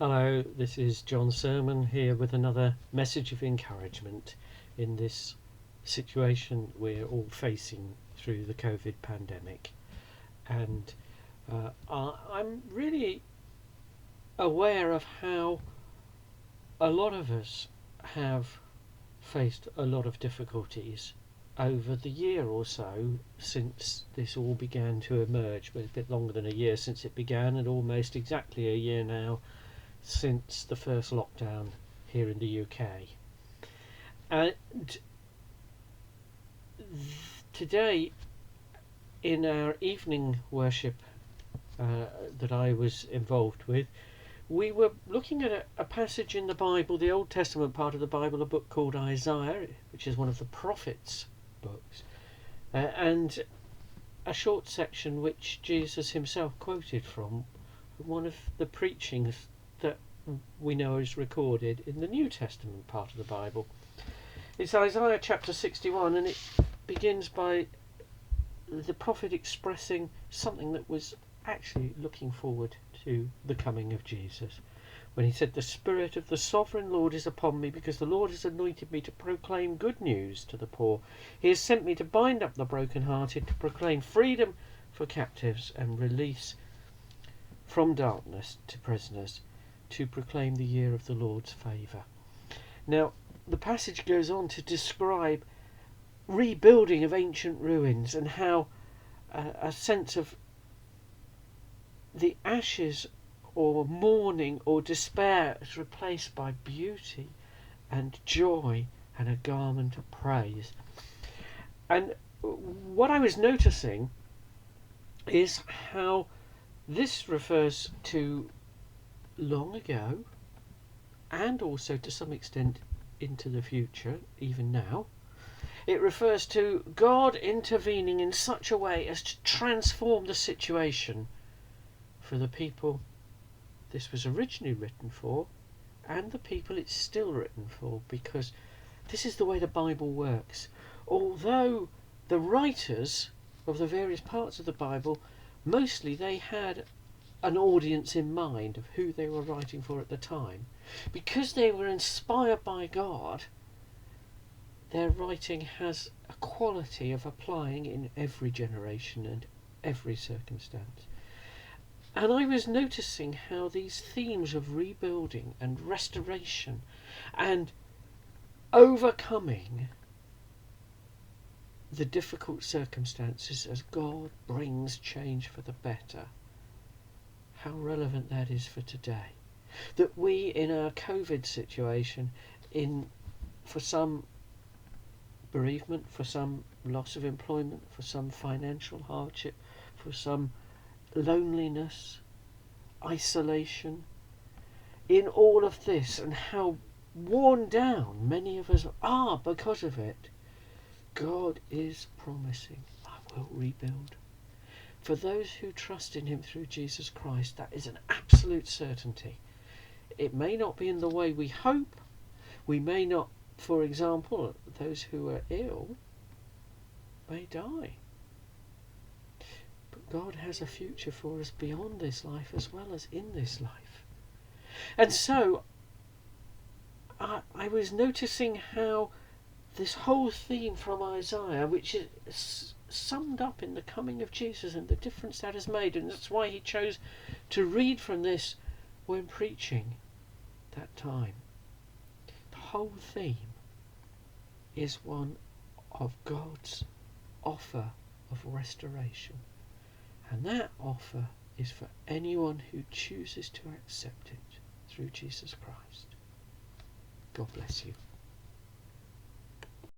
Hello, this is Jon Sermon here with another message of encouragement in this situation we're all facing through the COVID pandemic. And I'm really aware of how a lot of us have faced a lot of difficulties over the year or so since this all began to emerge. But it's a bit longer than a year since it began, and almost exactly a year now since the first lockdown here in the UK. And today, in our evening worship that I was involved with, we were looking at a passage in the Bible, the Old Testament part of the Bible, a book called Isaiah, which is one of the prophets' books, and a short section which Jesus himself quoted from one of the preachings that we know is recorded in the New Testament part of the Bible. It's Isaiah chapter 61, and it begins by the prophet expressing something that was actually looking forward to the coming of Jesus, when he said, "The Spirit of the Sovereign Lord is upon me, because the Lord has anointed me to proclaim good news to the poor. He has sent me to bind up the brokenhearted, to proclaim freedom for captives and release from darkness to prisoners, to proclaim the year of the Lord's favour." Now, the passage goes on to describe rebuilding of ancient ruins and how a sense of the ashes or mourning or despair is replaced by beauty and joy and a garment of praise. And what I was noticing is how this refers to long ago, and also to some extent into the future, even now. It refers to God intervening in such a way as to transform the situation for the people this was originally written for, and the people it's still written for, because this is the way the Bible works. Although the writers of the various parts of the Bible, mostly they had an audience in mind of who they were writing for at the time, because they were inspired by God, their writing has a quality of applying in every generation and every circumstance. And I was noticing how these themes of rebuilding and restoration and overcoming the difficult circumstances as God brings change for the better, how relevant that is for today. That we, in our COVID situation, for some bereavement, for some loss of employment, for some financial hardship, for some loneliness, isolation, in all of this, and how worn down many of us are because of it, God is promising, "I will rebuild." For those who trust in him through Jesus Christ, that is an absolute certainty. It may not be in the way we hope. We may not, for example, those who are ill may die. But God has a future for us beyond this life as well as in this life. And so I was noticing how this whole theme from Isaiah, which is summed up in the coming of Jesus and the difference that has made, and that's why he chose to read from this when preaching that time. The whole theme is one of God's offer of restoration, and that offer is for anyone who chooses to accept it through Jesus Christ. God bless you.